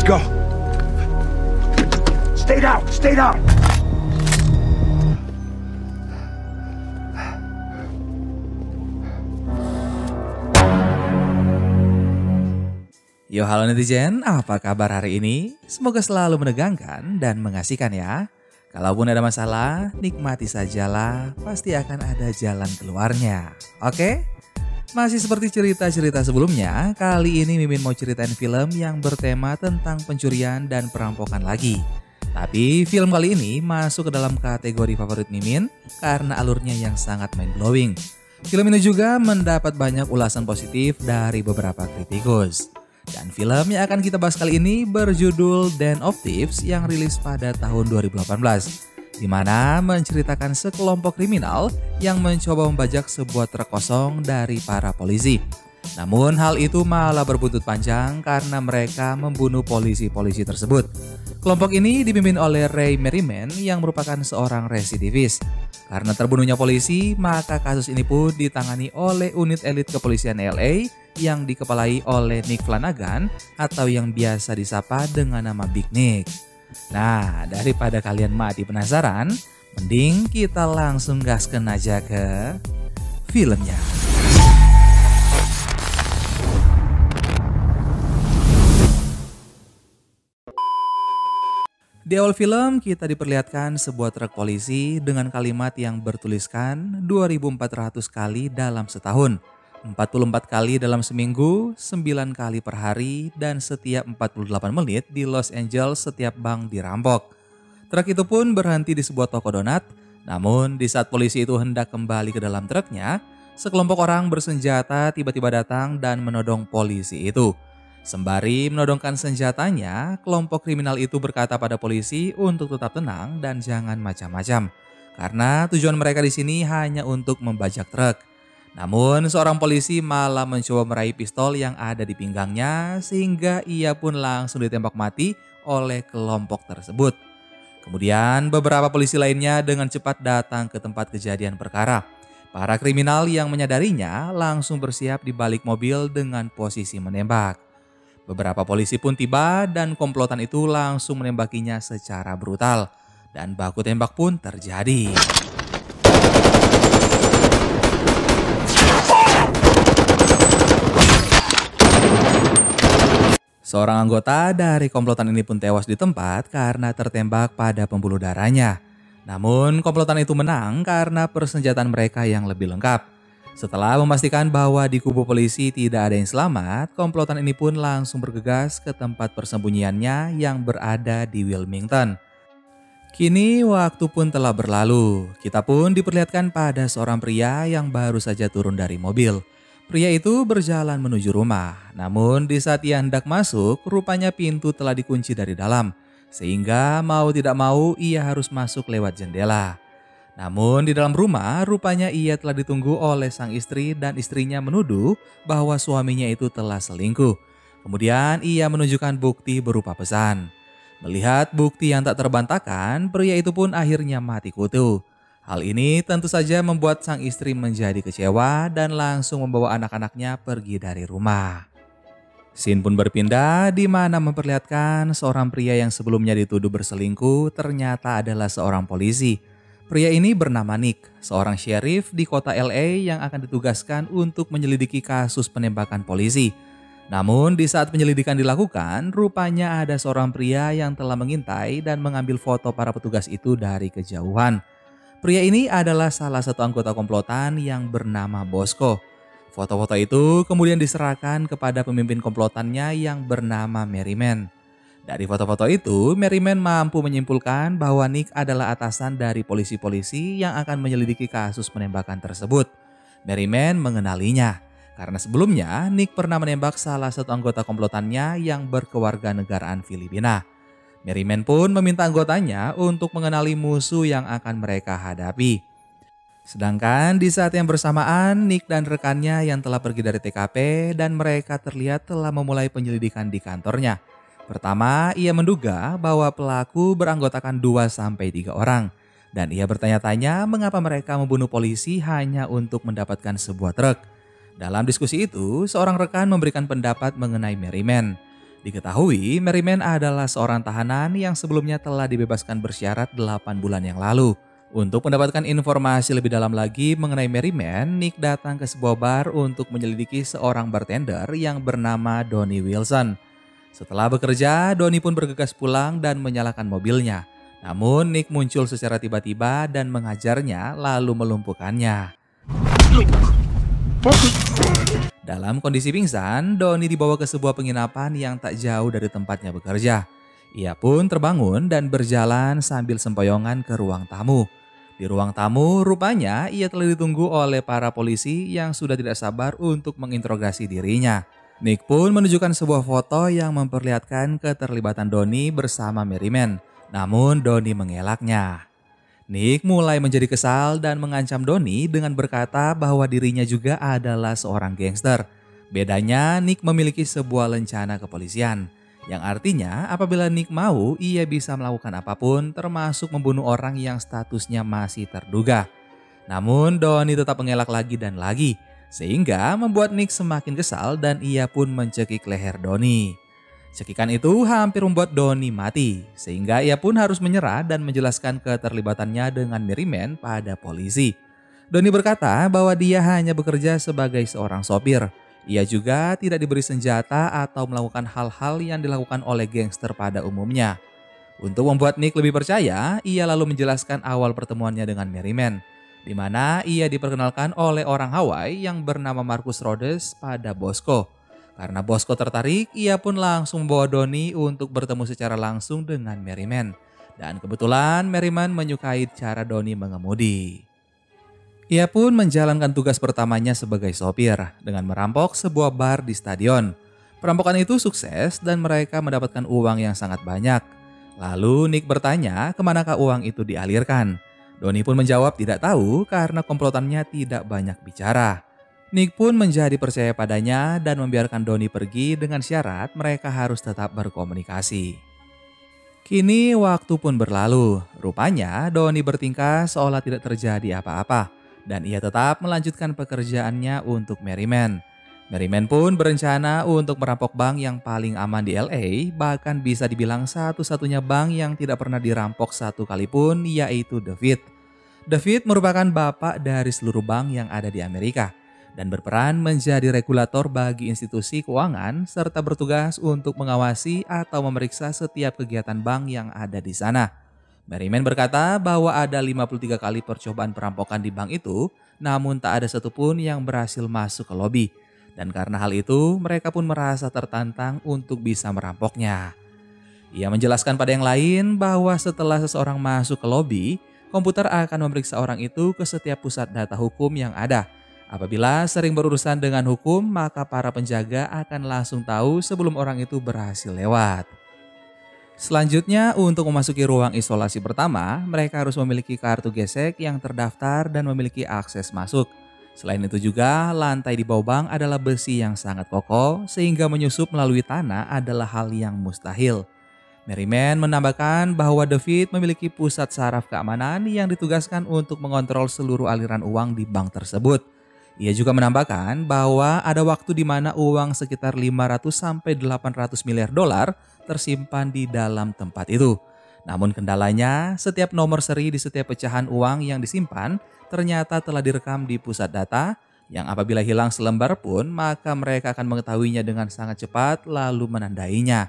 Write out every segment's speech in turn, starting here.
go. Stay down, stay down. Yo halo netizen, apa kabar hari ini? Semoga selalu menegangkan dan mengasihkan ya. Kalaupun ada masalah, nikmati sajalah, pasti akan ada jalan keluarnya. Oke? Masih seperti cerita-cerita sebelumnya, kali ini Mimin mau ceritain film yang bertema tentang pencurian dan perampokan lagi. Tapi film kali ini masuk ke dalam kategori favorit Mimin karena alurnya yang sangat mind-blowing. Film ini juga mendapat banyak ulasan positif dari beberapa kritikus. Dan film yang akan kita bahas kali ini berjudul Den of Thieves yang rilis pada tahun 2018. Di mana menceritakan sekelompok kriminal yang mencoba membajak sebuah truk kosong dari para polisi. Namun hal itu malah berbuntut panjang karena mereka membunuh polisi-polisi tersebut. Kelompok ini dipimpin oleh Ray Merriman yang merupakan seorang residivis. Karena terbunuhnya polisi, maka kasus ini pun ditangani oleh unit elit kepolisian LA yang dikepalai oleh Nick Flanagan atau yang biasa disapa dengan nama Big Nick. Nah, daripada kalian mati penasaran, mending kita langsung gasken aja ke filmnya. Di awal film kita diperlihatkan sebuah truk polisi dengan kalimat yang bertuliskan 2.400 kali dalam setahun, 44 kali dalam seminggu, 9 kali per hari, dan setiap 48 menit di Los Angeles setiap bank dirampok. Truk itu pun berhenti di sebuah toko donat, namun di saat polisi itu hendak kembali ke dalam truknya, sekelompok orang bersenjata tiba-tiba datang dan menodong polisi itu. Sembari menodongkan senjatanya, kelompok kriminal itu berkata pada polisi untuk tetap tenang dan jangan macam-macam. Karena tujuan mereka di sini hanya untuk membajak truk. Namun seorang polisi malah mencoba meraih pistol yang ada di pinggangnya sehingga ia pun langsung ditembak mati oleh kelompok tersebut. Kemudian beberapa polisi lainnya dengan cepat datang ke tempat kejadian perkara. Para kriminal yang menyadarinya langsung bersiap di balik mobil dengan posisi menembak. Beberapa polisi pun tiba dan komplotan itu langsung menembakinya secara brutal. Dan baku tembak pun terjadi. Seorang anggota dari komplotan ini pun tewas di tempat karena tertembak pada pembuluh darahnya. Namun komplotan itu menang karena persenjataan mereka yang lebih lengkap. Setelah memastikan bahwa di kubu polisi tidak ada yang selamat, komplotan ini pun langsung bergegas ke tempat persembunyiannya yang berada di Wilmington. Kini waktu pun telah berlalu, kita pun diperlihatkan pada seorang pria yang baru saja turun dari mobil. Pria itu berjalan menuju rumah, namun di saat ia hendak masuk, rupanya pintu telah dikunci dari dalam. Sehingga mau tidak mau ia harus masuk lewat jendela. Namun di dalam rumah rupanya ia telah ditunggu oleh sang istri dan istrinya menuduh bahwa suaminya itu telah selingkuh. Kemudian ia menunjukkan bukti berupa pesan. Melihat bukti yang tak terbantahkan, pria itu pun akhirnya mati kutu. Hal ini tentu saja membuat sang istri menjadi kecewa dan langsung membawa anak-anaknya pergi dari rumah. Scene pun berpindah di mana memperlihatkan seorang pria yang sebelumnya dituduh berselingkuh ternyata adalah seorang polisi. Pria ini bernama Nick, seorang sheriff di kota LA yang akan ditugaskan untuk menyelidiki kasus penembakan polisi. Namun di saat penyelidikan dilakukan, rupanya ada seorang pria yang telah mengintai dan mengambil foto para petugas itu dari kejauhan. Pria ini adalah salah satu anggota komplotan yang bernama Bosco. Foto-foto itu kemudian diserahkan kepada pemimpin komplotannya yang bernama Merriman. Dari foto-foto itu, Merriman mampu menyimpulkan bahwa Nick adalah atasan dari polisi-polisi yang akan menyelidiki kasus penembakan tersebut. Merriman mengenalinya, karena sebelumnya Nick pernah menembak salah satu anggota komplotannya yang berkewarganegaraan Filipina. Merriman pun meminta anggotanya untuk mengenali musuh yang akan mereka hadapi. Sedangkan di saat yang bersamaan, Nick dan rekannya yang telah pergi dari TKP dan mereka terlihat telah memulai penyelidikan di kantornya. Pertama, ia menduga bahwa pelaku beranggotakan 2-3 orang. Dan ia bertanya-tanya mengapa mereka membunuh polisi hanya untuk mendapatkan sebuah truk. Dalam diskusi itu, seorang rekan memberikan pendapat mengenai Merriman. Diketahui, Merriman adalah seorang tahanan yang sebelumnya telah dibebaskan bersyarat 8 bulan yang lalu. Untuk mendapatkan informasi lebih dalam lagi mengenai Merriman, Nick datang ke sebuah bar untuk menyelidiki seorang bartender yang bernama Donnie Wilson. Setelah bekerja, Donnie pun bergegas pulang dan menyalakan mobilnya. Namun Nick muncul secara tiba-tiba dan menghajarnya lalu melumpuhkannya. Dalam kondisi pingsan, Donnie dibawa ke sebuah penginapan yang tak jauh dari tempatnya bekerja. Ia pun terbangun dan berjalan sambil sempoyongan ke ruang tamu. Di ruang tamu, rupanya ia telah ditunggu oleh para polisi yang sudah tidak sabar untuk menginterogasi dirinya. Nick pun menunjukkan sebuah foto yang memperlihatkan keterlibatan Donnie bersama Merriman. Namun Donnie mengelaknya. Nick mulai menjadi kesal dan mengancam Donnie dengan berkata bahwa dirinya juga adalah seorang gangster. Bedanya Nick memiliki sebuah lencana kepolisian, yang artinya apabila Nick mau, ia bisa melakukan apapun termasuk membunuh orang yang statusnya masih terduga. Namun Donnie tetap mengelak lagi dan lagi, sehingga membuat Nick semakin kesal dan ia pun mencekik leher Donnie. Cekikan itu hampir membuat Donnie mati, sehingga ia pun harus menyerah dan menjelaskan keterlibatannya dengan Merriman pada polisi. Donnie berkata bahwa dia hanya bekerja sebagai seorang sopir. Ia juga tidak diberi senjata atau melakukan hal-hal yang dilakukan oleh gangster pada umumnya. Untuk membuat Nick lebih percaya, ia lalu menjelaskan awal pertemuannya dengan Merriman, di mana ia diperkenalkan oleh orang Hawaii yang bernama Marcus Rhodes pada Bosco. Karena Bosco tertarik, ia pun langsung membawa Donnie untuk bertemu secara langsung dengan Merriman. Dan kebetulan Merriman menyukai cara Donnie mengemudi. Ia pun menjalankan tugas pertamanya sebagai sopir dengan merampok sebuah bar di stadion. Perampokan itu sukses dan mereka mendapatkan uang yang sangat banyak. Lalu Nick bertanya kemanakah uang itu dialirkan. Donnie pun menjawab tidak tahu karena komplotannya tidak banyak bicara. Nick pun menjadi percaya padanya dan membiarkan Donnie pergi dengan syarat mereka harus tetap berkomunikasi. Kini waktu pun berlalu. Rupanya Donnie bertingkah seolah tidak terjadi apa-apa dan ia tetap melanjutkan pekerjaannya untuk Merriman. Merriman pun berencana untuk merampok bank yang paling aman di LA, bahkan bisa dibilang satu-satunya bank yang tidak pernah dirampok satu kali pun, yaitu David. David merupakan bapak dari seluruh bank yang ada di Amerika dan berperan menjadi regulator bagi institusi keuangan serta bertugas untuk mengawasi atau memeriksa setiap kegiatan bank yang ada di sana. Merriman berkata bahwa ada 53 kali percobaan perampokan di bank itu, namun tak ada satupun yang berhasil masuk ke lobi. Dan karena hal itu, mereka pun merasa tertantang untuk bisa merampoknya. Ia menjelaskan pada yang lain bahwa setelah seseorang masuk ke lobi, komputer akan memeriksa orang itu ke setiap pusat data hukum yang ada. Apabila sering berurusan dengan hukum, maka para penjaga akan langsung tahu sebelum orang itu berhasil lewat. Selanjutnya, untuk memasuki ruang isolasi pertama, mereka harus memiliki kartu gesek yang terdaftar dan memiliki akses masuk. Selain itu juga, lantai di bawah bank adalah besi yang sangat kokoh, sehingga menyusup melalui tanah adalah hal yang mustahil. Merriman menambahkan bahwa David memiliki pusat saraf keamanan yang ditugaskan untuk mengontrol seluruh aliran uang di bank tersebut. Ia juga menambahkan bahwa ada waktu di mana uang sekitar 500 sampai 800 miliar dolar tersimpan di dalam tempat itu. Namun kendalanya, setiap nomor seri di setiap pecahan uang yang disimpan ternyata telah direkam di pusat data yang apabila hilang selembar pun maka mereka akan mengetahuinya dengan sangat cepat lalu menandainya.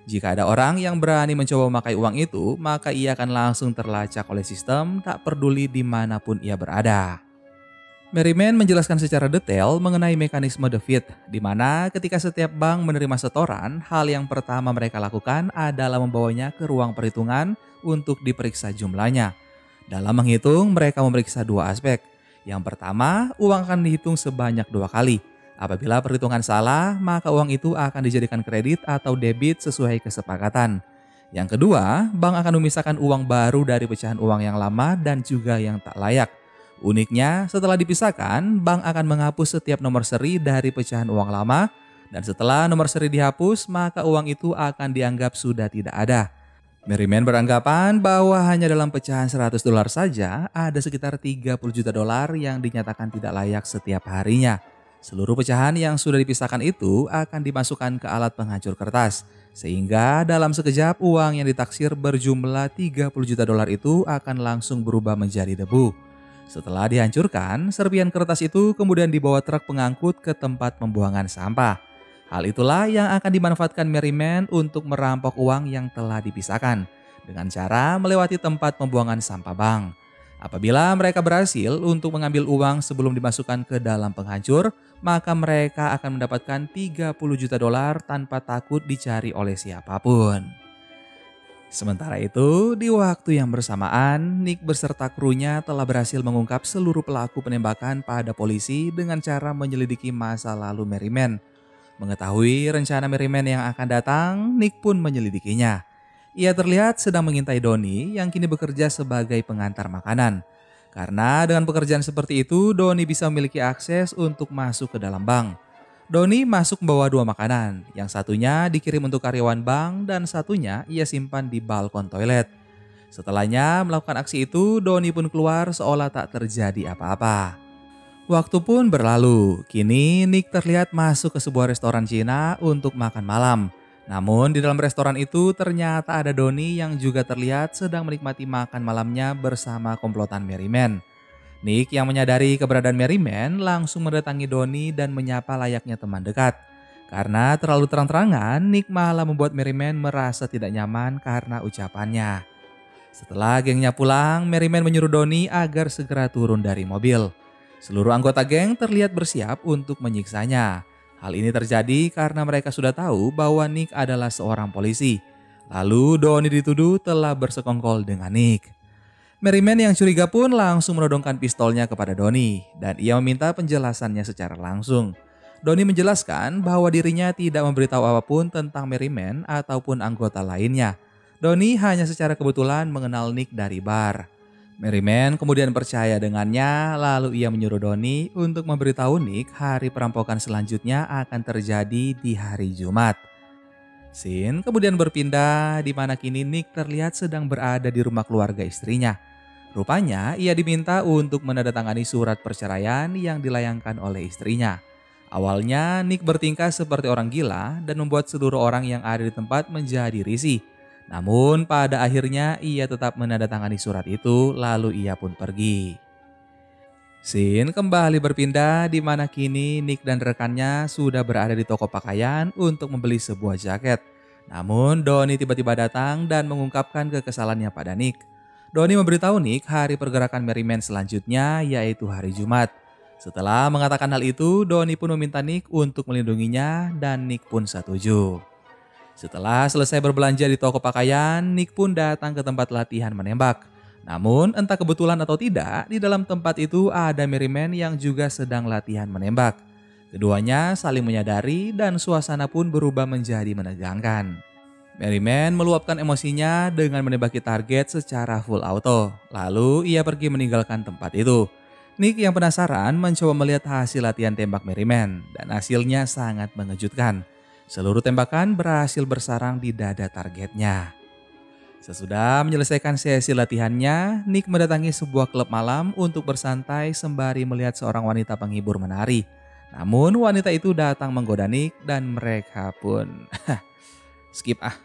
Jika ada orang yang berani mencoba memakai uang itu, maka ia akan langsung terlacak oleh sistem tak peduli dimanapun ia berada. Merriman menjelaskan secara detail mengenai mekanisme David, di mana ketika setiap bank menerima setoran, hal yang pertama mereka lakukan adalah membawanya ke ruang perhitungan untuk diperiksa jumlahnya. Dalam menghitung, mereka memeriksa dua aspek. Yang pertama, uang akan dihitung sebanyak 2 kali. Apabila perhitungan salah, maka uang itu akan dijadikan kredit atau debit sesuai kesepakatan. Yang kedua, bank akan memisahkan uang baru dari pecahan uang yang lama dan juga yang tak layak. Uniknya, setelah dipisahkan, bank akan menghapus setiap nomor seri dari pecahan uang lama, dan setelah nomor seri dihapus, maka uang itu akan dianggap sudah tidak ada. Merriman beranggapan bahwa hanya dalam pecahan 100 dolar saja, ada sekitar 30 juta dolar yang dinyatakan tidak layak setiap harinya. Seluruh pecahan yang sudah dipisahkan itu akan dimasukkan ke alat penghancur kertas. Sehingga dalam sekejap uang yang ditaksir berjumlah 30 juta dolar itu akan langsung berubah menjadi debu. Setelah dihancurkan, serpihan kertas itu kemudian dibawa truk pengangkut ke tempat pembuangan sampah. Hal itulah yang akan dimanfaatkan Merryman untuk merampok uang yang telah dipisahkan dengan cara melewati tempat pembuangan sampah bank. Apabila mereka berhasil untuk mengambil uang sebelum dimasukkan ke dalam penghancur, maka mereka akan mendapatkan 30 juta dolar tanpa takut dicari oleh siapapun. Sementara itu, di waktu yang bersamaan, Nick beserta krunya telah berhasil mengungkap seluruh pelaku penembakan pada polisi dengan cara menyelidiki masa lalu Merryman. Mengetahui rencana Merryman yang akan datang, Nick pun menyelidikinya. Ia terlihat sedang mengintai Donnie yang kini bekerja sebagai pengantar makanan. Karena dengan pekerjaan seperti itu, Donnie bisa memiliki akses untuk masuk ke dalam bank. Donnie masuk membawa 2 makanan, yang satunya dikirim untuk karyawan bank dan satunya ia simpan di balkon toilet. Setelahnya melakukan aksi itu, Donnie pun keluar seolah tak terjadi apa-apa. Waktu pun berlalu, kini Nick terlihat masuk ke sebuah restoran Cina untuk makan malam. Namun di dalam restoran itu ternyata ada Donnie yang juga terlihat sedang menikmati makan malamnya bersama komplotan Merryman. Nick yang menyadari keberadaan Merryman langsung mendatangi Donnie dan menyapa layaknya teman dekat. Karena terlalu terang-terangan, Nick malah membuat Merryman merasa tidak nyaman karena ucapannya. Setelah gengnya pulang, Merryman menyuruh Donnie agar segera turun dari mobil. Seluruh anggota geng terlihat bersiap untuk menyiksanya. Hal ini terjadi karena mereka sudah tahu bahwa Nick adalah seorang polisi. Lalu Donnie dituduh telah bersekongkol dengan Nick. Merryman yang curiga pun langsung menodongkan pistolnya kepada Donnie dan ia meminta penjelasannya secara langsung. Donnie menjelaskan bahwa dirinya tidak memberitahu apapun tentang Merryman ataupun anggota lainnya. Donnie hanya secara kebetulan mengenal Nick dari bar. Merryman kemudian percaya dengannya, lalu ia menyuruh Donnie untuk memberitahu Nick hari perampokan selanjutnya akan terjadi di hari Jumat. Scene kemudian berpindah di mana kini Nick terlihat sedang berada di rumah keluarga istrinya. Rupanya ia diminta untuk menandatangani surat perceraian yang dilayangkan oleh istrinya. Awalnya Nick bertingkah seperti orang gila dan membuat seluruh orang yang ada di tempat menjadi risih. Namun pada akhirnya ia tetap menandatangani surat itu lalu ia pun pergi. Scene kembali berpindah di mana kini Nick dan rekannya sudah berada di toko pakaian untuk membeli sebuah jaket. Namun Donnie tiba-tiba datang dan mengungkapkan kekesalannya pada Nick. Donnie memberitahu Nick hari pergerakan Merryman selanjutnya yaitu hari Jumat. Setelah mengatakan hal itu, Donnie pun meminta Nick untuk melindunginya dan Nick pun setuju. Setelah selesai berbelanja di toko pakaian, Nick pun datang ke tempat latihan menembak. Namun entah kebetulan atau tidak, di dalam tempat itu ada Merryman yang juga sedang latihan menembak. Keduanya saling menyadari dan suasana pun berubah menjadi menegangkan. Merryman meluapkan emosinya dengan menembaki target secara full auto. Lalu ia pergi meninggalkan tempat itu. Nick yang penasaran mencoba melihat hasil latihan tembak Merryman dan hasilnya sangat mengejutkan. Seluruh tembakan berhasil bersarang di dada targetnya. Sesudah menyelesaikan sesi latihannya, Nick mendatangi sebuah klub malam untuk bersantai sembari melihat seorang wanita penghibur menari. Namun wanita itu datang menggoda Nick dan mereka pun skip ah.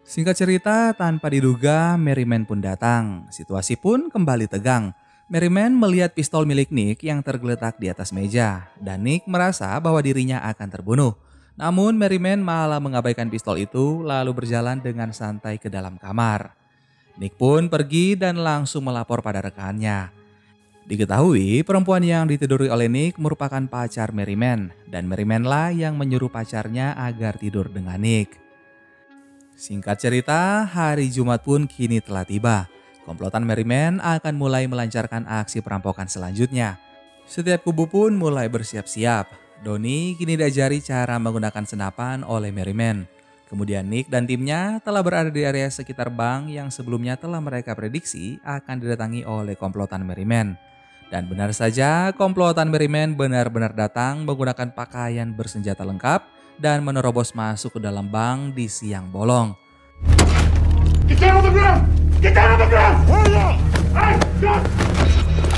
Singkat cerita, tanpa diduga Merryman pun datang. Situasi pun kembali tegang. Merryman melihat pistol milik Nick yang tergeletak di atas meja dan Nick merasa bahwa dirinya akan terbunuh. Namun Merryman malah mengabaikan pistol itu lalu berjalan dengan santai ke dalam kamar. Nick pun pergi dan langsung melapor pada rekannya. Diketahui perempuan yang ditiduri oleh Nick merupakan pacar Merryman dan Merryman lah yang menyuruh pacarnya agar tidur dengan Nick. Singkat cerita, hari Jumat pun kini telah tiba. Komplotan Merryman akan mulai melancarkan aksi perampokan selanjutnya. Setiap kubu pun mulai bersiap-siap. Donnie kini diajari cara menggunakan senapan oleh Merryman. Kemudian Nick dan timnya telah berada di area sekitar bank yang sebelumnya telah mereka prediksi akan didatangi oleh komplotan Merryman. Dan benar saja, komplotan Merryman benar-benar datang menggunakan pakaian bersenjata lengkap dan menerobos masuk ke dalam bank di siang bolong. Get down on the ground! Get down on the ground! Hurry up!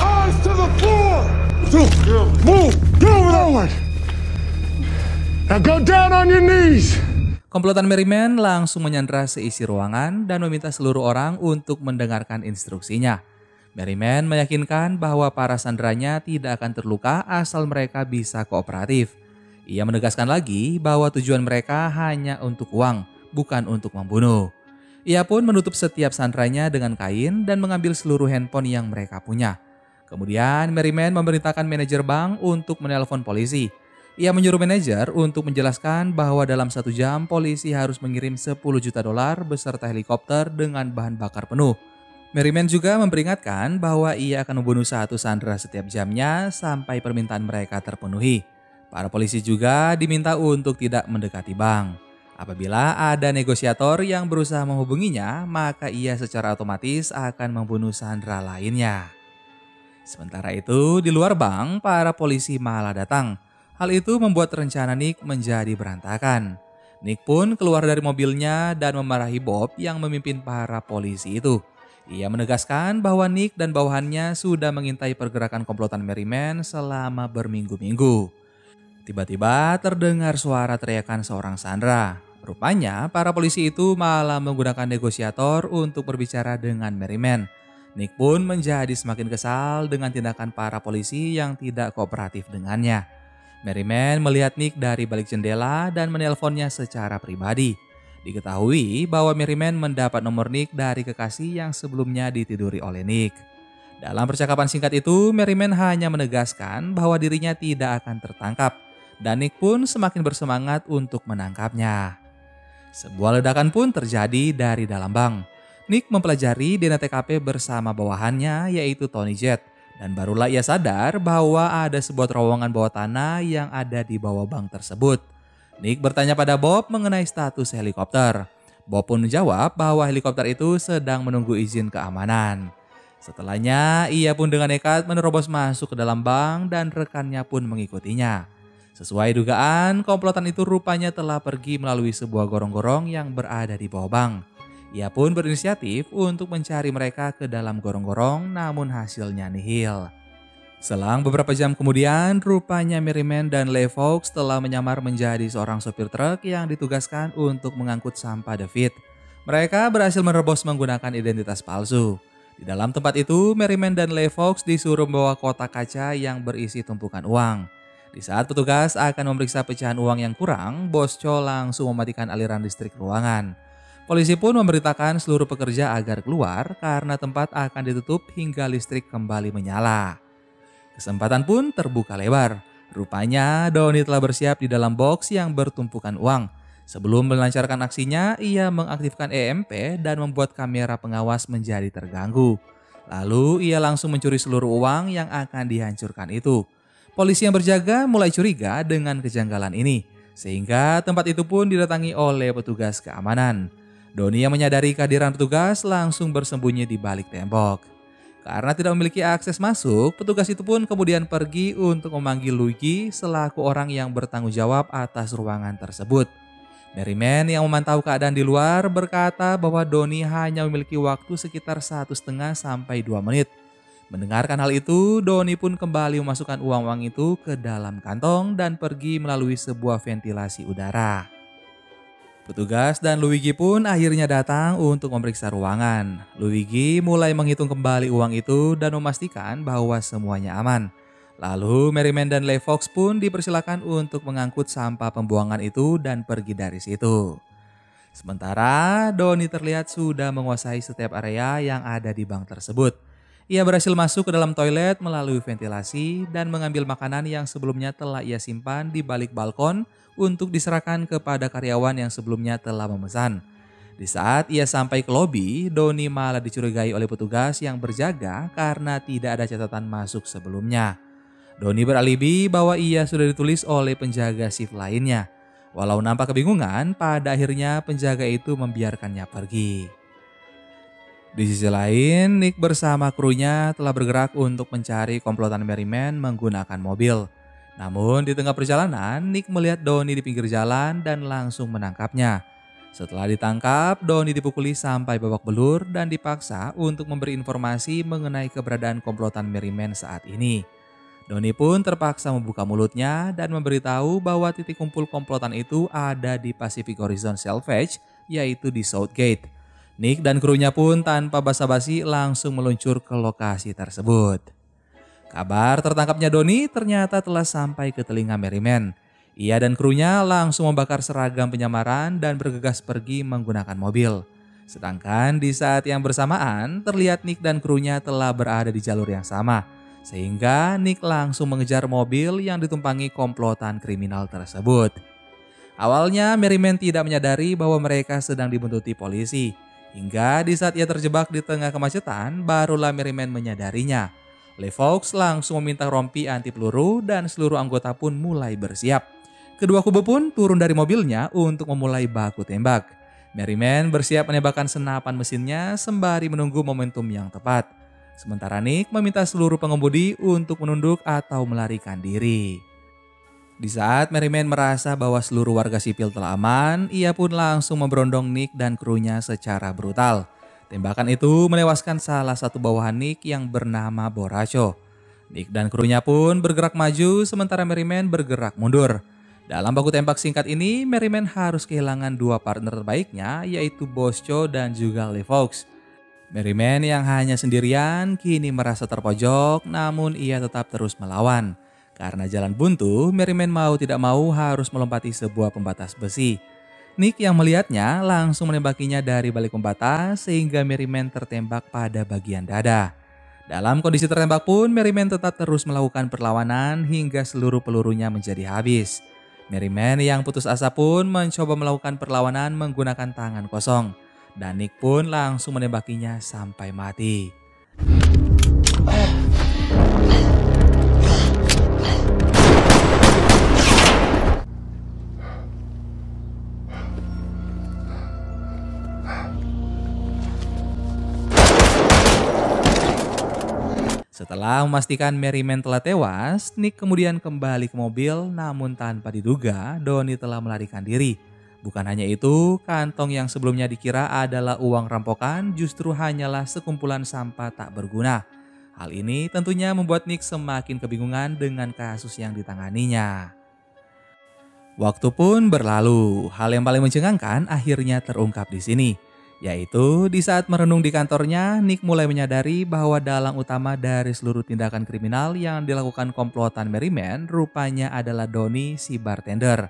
Eyes to the floor! Move! Get over there! Now go down on your knees! Komplotan Merryman langsung menyandra seisi ruangan dan meminta seluruh orang untuk mendengarkan instruksinya. Merryman meyakinkan bahwa para sandranya tidak akan terluka asal mereka bisa kooperatif. Ia menegaskan lagi bahwa tujuan mereka hanya untuk uang, bukan untuk membunuh. Ia pun menutup setiap sandranya dengan kain dan mengambil seluruh handphone yang mereka punya. Kemudian Merryman memerintahkan manajer bank untuk menelpon polisi. Ia menyuruh manajer untuk menjelaskan bahwa dalam 1 jam polisi harus mengirim 10 juta dolar beserta helikopter dengan bahan bakar penuh. Merryman juga memperingatkan bahwa ia akan membunuh 1 sandera setiap jamnya sampai permintaan mereka terpenuhi. Para polisi juga diminta untuk tidak mendekati bank. Apabila ada negosiator yang berusaha menghubunginya, maka ia secara otomatis akan membunuh sandera lainnya. Sementara itu, di luar bank, para polisi malah datang. Hal itu membuat rencana Nick menjadi berantakan. Nick pun keluar dari mobilnya dan memarahi Bob yang memimpin para polisi itu. Ia menegaskan bahwa Nick dan bawahannya sudah mengintai pergerakan komplotan Merryman selama berminggu-minggu. Tiba-tiba terdengar suara teriakan seorang sandera. Rupanya para polisi itu malah menggunakan negosiator untuk berbicara dengan Merryman. Nick pun menjadi semakin kesal dengan tindakan para polisi yang tidak kooperatif dengannya. Merryman melihat Nick dari balik jendela dan menelponnya secara pribadi. Diketahui bahwa Merryman mendapat nomor Nick dari kekasih yang sebelumnya ditiduri oleh Nick. Dalam percakapan singkat itu, Merryman hanya menegaskan bahwa dirinya tidak akan tertangkap. Dan Nick pun semakin bersemangat untuk menangkapnya. Sebuah ledakan pun terjadi dari dalam bank. Nick mempelajari DNA TKP bersama bawahannya yaitu Tony Jet. Dan barulah ia sadar bahwa ada sebuah terowongan bawah tanah yang ada di bawah bank tersebut. Nick bertanya pada Bob mengenai status helikopter. Bob pun menjawab bahwa helikopter itu sedang menunggu izin keamanan. Setelahnya, ia pun dengan nekat menerobos masuk ke dalam bank dan rekannya pun mengikutinya. Sesuai dugaan, komplotan itu rupanya telah pergi melalui sebuah gorong-gorong yang berada di bawah bank. Ia pun berinisiatif untuk mencari mereka ke dalam gorong-gorong, namun hasilnya nihil. Selang beberapa jam kemudian, rupanya Merryman dan Leigh Fawkes telah menyamar menjadi seorang sopir truk yang ditugaskan untuk mengangkut sampah David. Mereka berhasil menerobos menggunakan identitas palsu. Di dalam tempat itu, Merryman dan Leigh Fawkes disuruh membawa kotak kaca yang berisi tumpukan uang. Di saat petugas akan memeriksa pecahan uang yang kurang, Bos Cho langsung mematikan aliran listrik ruangan. Polisi pun memerintahkan seluruh pekerja agar keluar karena tempat akan ditutup hingga listrik kembali menyala. Kesempatan pun terbuka lebar. Rupanya Donnie telah bersiap di dalam box yang bertumpukan uang. Sebelum melancarkan aksinya, ia mengaktifkan EMP dan membuat kamera pengawas menjadi terganggu. Lalu ia langsung mencuri seluruh uang yang akan dihancurkan itu. Polisi yang berjaga mulai curiga dengan kejanggalan ini, sehingga tempat itu pun didatangi oleh petugas keamanan. Donnie yang menyadari kehadiran petugas langsung bersembunyi di balik tembok. Karena tidak memiliki akses masuk, petugas itu pun kemudian pergi untuk memanggil Luigi selaku orang yang bertanggung jawab atas ruangan tersebut. Merryman yang memantau keadaan di luar berkata bahwa Donnie hanya memiliki waktu sekitar 1,5 sampai 2 menit. Mendengarkan hal itu, Donnie pun kembali memasukkan uang-uang itu ke dalam kantong dan pergi melalui sebuah ventilasi udara. Petugas dan Luigi pun akhirnya datang untuk memeriksa ruangan. Luigi mulai menghitung kembali uang itu dan memastikan bahwa semuanya aman. Lalu Merryman dan Leigh Fawkes pun dipersilakan untuk mengangkut sampah pembuangan itu dan pergi dari situ. Sementara Donnie terlihat sudah menguasai setiap area yang ada di bank tersebut. Ia berhasil masuk ke dalam toilet melalui ventilasi dan mengambil makanan yang sebelumnya telah ia simpan di balik balkon untuk diserahkan kepada karyawan yang sebelumnya telah memesan. Di saat ia sampai ke lobi, Donnie malah dicurigai oleh petugas yang berjaga karena tidak ada catatan masuk sebelumnya. Donnie beralibi bahwa ia sudah ditulis oleh penjaga shift lainnya. Walau nampak kebingungan, pada akhirnya penjaga itu membiarkannya pergi. Di sisi lain, Nick bersama krunya telah bergerak untuk mencari komplotan Merryman menggunakan mobil. Namun di tengah perjalanan, Nick melihat Donnie di pinggir jalan dan langsung menangkapnya. Setelah ditangkap, Donnie dipukuli sampai babak belur dan dipaksa untuk memberi informasi mengenai keberadaan komplotan Merryman saat ini. Doni pun terpaksa membuka mulutnya dan memberitahu bahwa titik kumpul komplotan itu ada di Pacific Horizon Salvage, yaitu di Southgate. Nick dan krunya pun tanpa basa-basi langsung meluncur ke lokasi tersebut. Kabar tertangkapnya Doni ternyata telah sampai ke telinga Merriman. Ia dan krunya langsung membakar seragam penyamaran dan bergegas pergi menggunakan mobil. Sedangkan di saat yang bersamaan terlihat Nick dan krunya telah berada di jalur yang sama. Sehingga Nick langsung mengejar mobil yang ditumpangi komplotan kriminal tersebut. Awalnya Merriman tidak menyadari bahwa mereka sedang dibuntuti polisi. Hingga di saat ia terjebak di tengah kemacetan, barulah Merriman menyadarinya. LeFox langsung meminta rompi anti peluru dan seluruh anggota pun mulai bersiap. Kedua kubu pun turun dari mobilnya untuk memulai baku tembak. Merriman bersiap menembakkan senapan mesinnya sembari menunggu momentum yang tepat. Sementara Nick meminta seluruh pengemudi untuk menunduk atau melarikan diri. Di saat Merriman merasa bahwa seluruh warga sipil telah aman, ia pun langsung memberondong Nick dan krunya secara brutal. Tembakan itu menewaskan salah satu bawahan Nick yang bernama Boracho. Nick dan krunya pun bergerak maju sementara Merriman bergerak mundur. Dalam baku tembak singkat ini, Merriman harus kehilangan dua partner terbaiknya, yaitu Bosco dan juga LeFox. Merriman yang hanya sendirian kini merasa terpojok, namun ia tetap terus melawan. Karena jalan buntu, Merriman mau tidak mau harus melompati sebuah pembatas besi. Nick yang melihatnya langsung menembakinya dari balik pembatas sehingga Merriman tertembak pada bagian dada. Dalam kondisi tertembak pun, Merriman tetap terus melakukan perlawanan hingga seluruh pelurunya menjadi habis. Merriman yang putus asa pun mencoba melakukan perlawanan menggunakan tangan kosong. Dan Nick pun langsung menembakinya sampai mati. Setelah memastikan Merriman telah tewas, Nick kemudian kembali ke mobil namun tanpa diduga Doni telah melarikan diri. Bukan hanya itu, kantong yang sebelumnya dikira adalah uang rampokan justru hanyalah sekumpulan sampah tak berguna. Hal ini tentunya membuat Nick semakin kebingungan dengan kasus yang ditanganinya. Waktu pun berlalu, hal yang paling mencengangkan akhirnya terungkap di sini. Yaitu di saat merenung di kantornya, Nick mulai menyadari bahwa dalang utama dari seluruh tindakan kriminal yang dilakukan komplotan Merriman rupanya adalah Doni si bartender.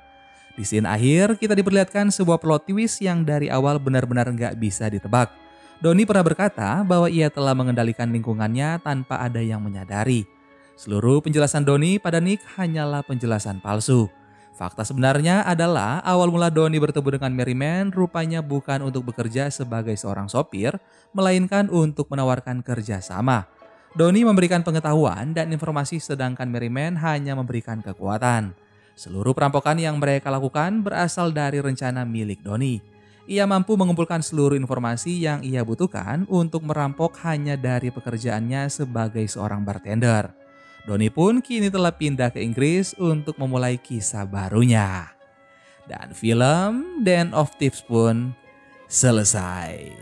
Di scene akhir kita diperlihatkan sebuah plot twist yang dari awal benar-benar nggak bisa ditebak. Doni pernah berkata bahwa ia telah mengendalikan lingkungannya tanpa ada yang menyadari. Seluruh penjelasan Doni pada Nick hanyalah penjelasan palsu. Fakta sebenarnya adalah awal mula Doni bertemu dengan Merriman rupanya bukan untuk bekerja sebagai seorang sopir, melainkan untuk menawarkan kerja sama. Doni memberikan pengetahuan dan informasi sedangkan Merriman hanya memberikan kekuatan. Seluruh perampokan yang mereka lakukan berasal dari rencana milik Doni. Ia mampu mengumpulkan seluruh informasi yang ia butuhkan untuk merampok hanya dari pekerjaannya sebagai seorang bartender. Doni pun kini telah pindah ke Inggris untuk memulai kisah barunya. Dan film Den of Thieves pun selesai.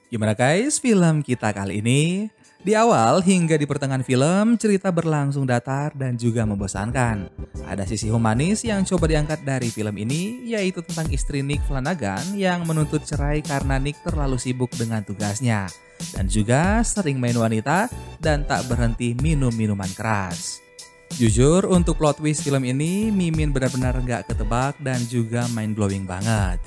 Gimana guys film kita kali ini? Di awal hingga di pertengahan film, cerita berlangsung datar dan juga membosankan. Ada sisi humanis yang coba diangkat dari film ini, yaitu tentang istri Nick Flanagan yang menuntut cerai karena Nick terlalu sibuk dengan tugasnya. Dan juga sering main wanita dan tak berhenti minum minuman keras. Jujur untuk plot twist film ini, Mimin benar-benar gak ketebak dan juga mind blowing banget.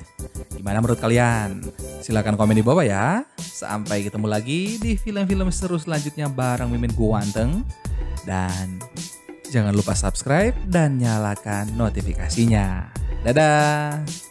Gimana menurut kalian? Silahkan komen di bawah ya. Sampai ketemu lagi di film-film seru selanjutnya bareng Mimin Guanteng. Dan jangan lupa subscribe dan nyalakan notifikasinya. Dadah!